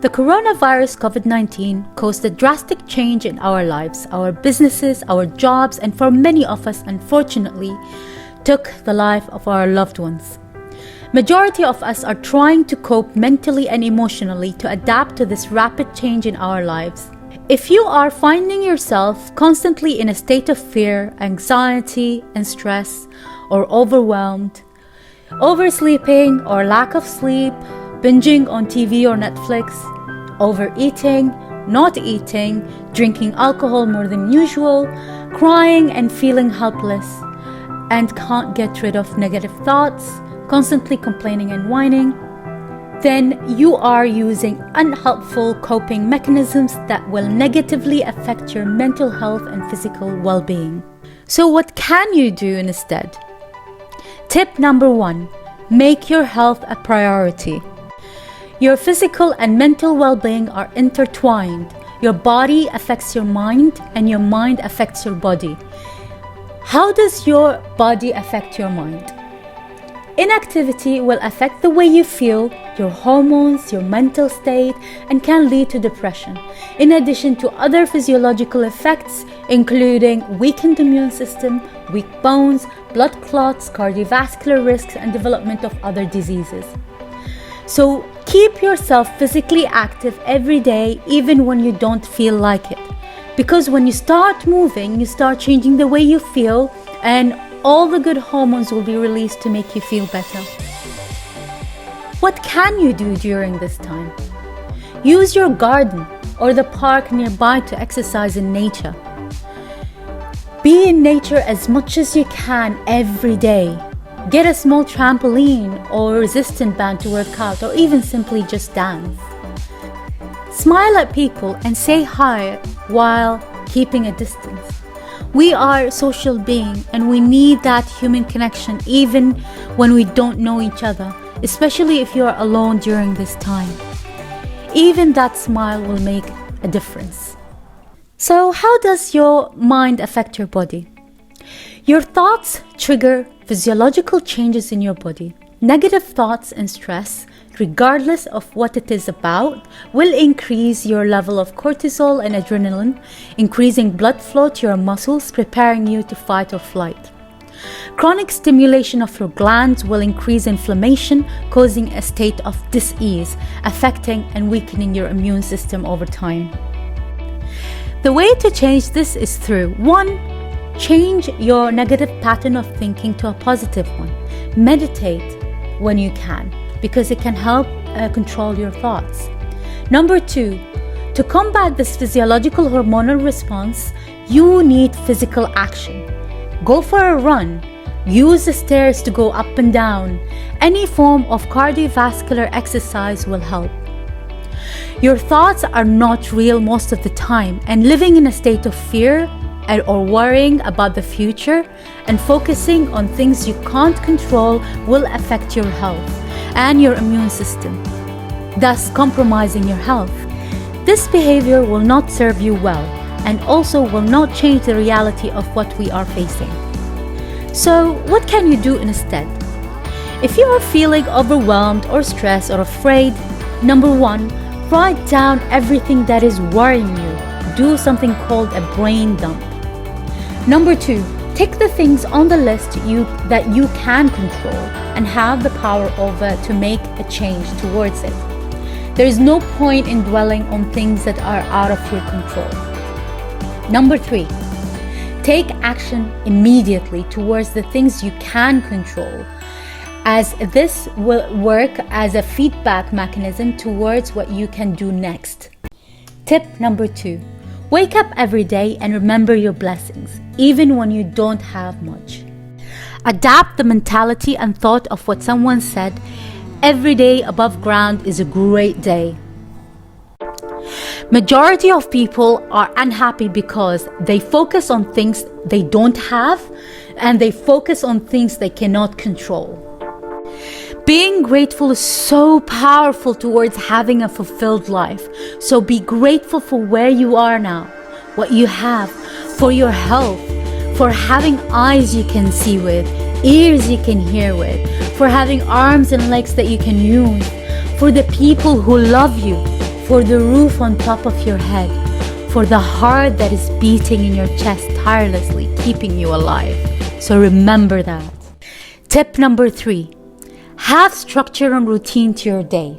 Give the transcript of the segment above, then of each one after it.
The coronavirus COVID-19 caused a drastic change in our lives, our businesses, our jobs, and for many of us, unfortunately, took the life of our loved ones. Majority of us are trying to cope mentally and emotionally to adapt to this rapid change in our lives. If you are finding yourself constantly in a state of fear, anxiety, and stress, or overwhelmed, oversleeping or lack of sleep, binging on TV or Netflix, overeating, not eating, drinking alcohol more than usual, crying and feeling helpless, and can't get rid of negative thoughts, constantly complaining and whining, then you are using unhelpful coping mechanisms that will negatively affect your mental health and physical well-being. So what can you do instead? Tip number 1, make your health a priority. Your physical and mental well-being are intertwined. Your body affects your mind and your mind affects your body. How does your body affect your mind? Inactivity will affect the way you feel, your hormones, your mental state, and can lead to depression, in addition to other physiological effects, including weakened immune system, weak bones, blood clots, cardiovascular risks, and development of other diseases. So keep yourself physically active every day, even when you don't feel like it. Because when you start moving, you start changing the way you feel, and all the good hormones will be released to make you feel better. What can you do during this time? Use your garden or the park nearby to exercise in nature. Be in nature as much as you can every day. Get a small trampoline or resistance band to work out, or even simply just dance. Smile at people and say hi while keeping a distance. We are social beings and we need that human connection even when we don't know each other, especially if you are alone during this time. Even that smile will make a difference. So how does your mind affect your body? Your thoughts trigger physiological changes in your body. Negative thoughts and stress, regardless of what it is about, will increase your level of cortisol and adrenaline, increasing blood flow to your muscles, preparing you to fight or flight. Chronic stimulation of your glands will increase inflammation, causing a state of dis-ease, affecting and weakening your immune system over time. The way to change this is through 1. Change your negative pattern of thinking to a positive one. Meditate when you can, because it can help control your thoughts. Number 2, to combat this physiological hormonal response, you need physical action. Go for a run. Use the stairs to go up and down. Any form of cardiovascular exercise will help. Your thoughts are not real most of the time, and living in a state of fear or worrying about the future and focusing on things you can't control will affect your health and your immune system, thus compromising your health. This behavior will not serve you well and also will not change the reality of what we are facing. So what can you do instead? If you are feeling overwhelmed or stressed or afraid, number 1, write down everything that is worrying you. Do something called a brain dump. Number 2, take the things on the list that you can control and have the power over to make a change towards it. There is no point in dwelling on things that are out of your control. Number 3, take action immediately towards the things you can control, as this will work as a feedback mechanism towards what you can do next. Tip number 2, wake up every day and remember your blessings, even when you don't have much. Adapt the mentality and thought of what someone said, every day above ground is a great day. Majority of people are unhappy because they focus on things they don't have and they focus on things they cannot control. Being grateful is so powerful towards having a fulfilled life. So be grateful for where you are now, what you have, for your health, for having eyes you can see with, ears you can hear with, for having arms and legs that you can use, for the people who love you, for the roof on top of your head, for the heart that is beating in your chest tirelessly, keeping you alive. So remember that. Tip number 3, have structure and routine to your day.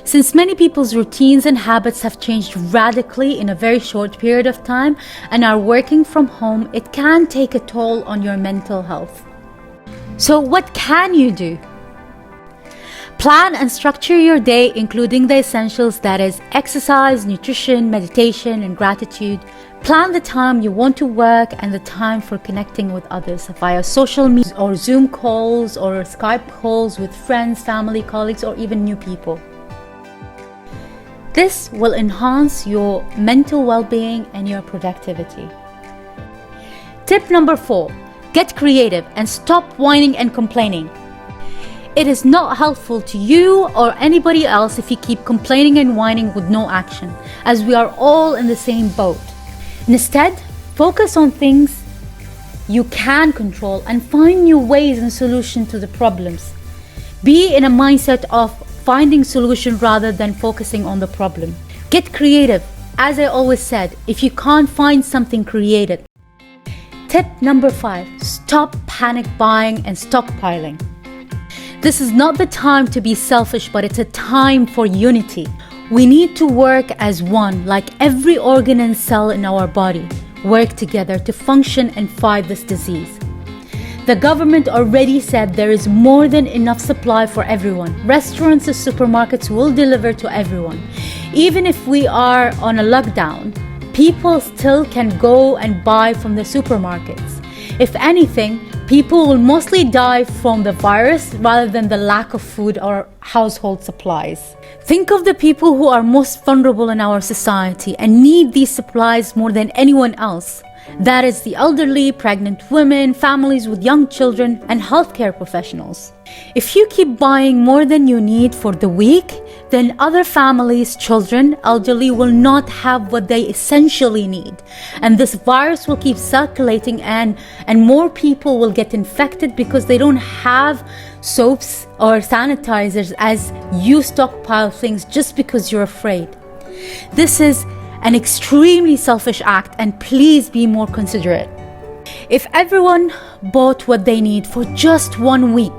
Since many people's routines and habits have changed radically in a very short period of time and are working from home, it can take a toll on your mental health. So what can you do? Plan and structure your day, including the essentials, that is exercise, nutrition, meditation, and gratitude. Plan the time you want to work and the time for connecting with others via social media or Zoom calls or Skype calls with friends, family, colleagues, or even new people. This will enhance your mental well-being and your productivity. Tip number 4, get creative and stop whining and complaining. It is not helpful to you or anybody else if you keep complaining and whining with no action, as we are all in the same boat. Instead, focus on things you can control and find new ways and solutions to the problems. Be in a mindset of finding solution rather than focusing on the problem. Get creative. As I always said, if you can't find something, create it. Tip number 5, stop panic buying and stockpiling. This is not the time to be selfish, but it's a time for unity. We need to work as one, like every organ and cell in our body, work together to function and fight this disease. The government already said there is more than enough supply for everyone. Restaurants and supermarkets will deliver to everyone. Even if we are on a lockdown, people still can go and buy from the supermarkets. If anything, people will mostly die from the virus rather than the lack of food or household supplies. Think of the people who are most vulnerable in our society and need these supplies more than anyone else. That is the elderly, pregnant women, families with young children, and healthcare professionals. If you keep buying more than you need for the week, then other families, children, elderly will not have what they essentially need. And this virus will keep circulating and more people will get infected because they don't have soaps or sanitizers as you stockpile things just because you're afraid. This is an extremely selfish act, and please be more considerate. If everyone bought what they need for just 1 week,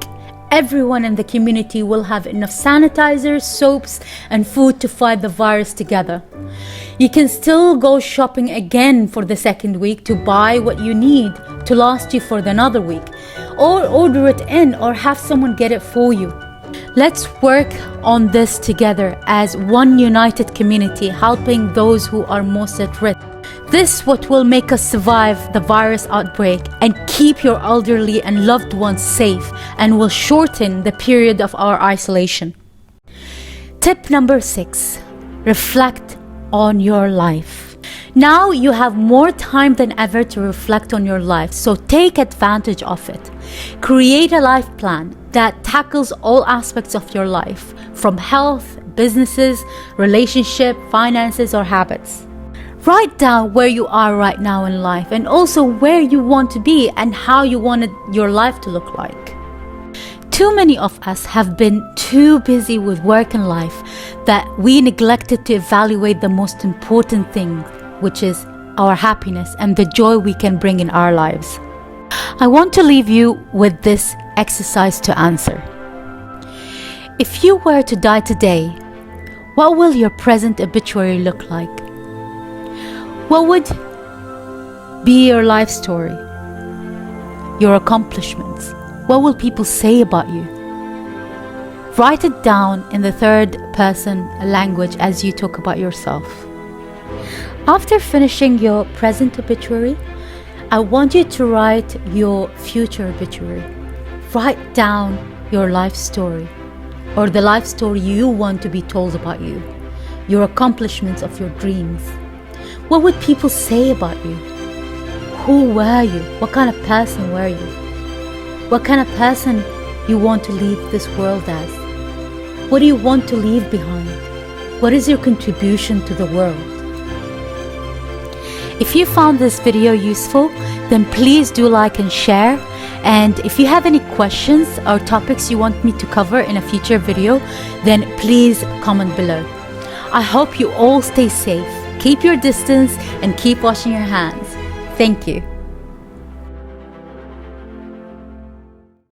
everyone in the community will have enough sanitizers, soaps, and food to fight the virus together. You can still go shopping again for the second week to buy what you need to last you for another week, or order it in or have someone get it for you. Let's work on this together as one united community, helping those who are most at risk. This is what will make us survive the virus outbreak and keep your elderly and loved ones safe, and will shorten the period of our isolation. Tip number 6, reflect on your life. Now you have more time than ever to reflect on your life, so take advantage of it. Create a life plan that tackles all aspects of your life, from health, businesses, relationship, finances, or habits. Write down where you are right now in life, and also where you want to be and how you want your life to look like. Too many of us have been too busy with work and life that we neglected to evaluate the most important thing, which is our happiness and the joy we can bring in our lives. I want to leave you with this exercise to answer. If you were to die today, what will your present obituary look like? What would be your life story? Your accomplishments? What will people say about you? Write it down in the third person language as you talk about yourself. After finishing your present obituary, I want you to write your future obituary. Write down your life story, or the life story you want to be told about you, your accomplishments of your dreams. What would people say about you? Who were you? What kind of person were you? What kind of person you want to leave this world as? What do you want to leave behind? What is your contribution to the world? If you found this video useful, then please do like and share. And if you have any questions or topics you want me to cover in a future video, then please comment below. I hope you all stay safe, keep your distance, and keep washing your hands. Thank you.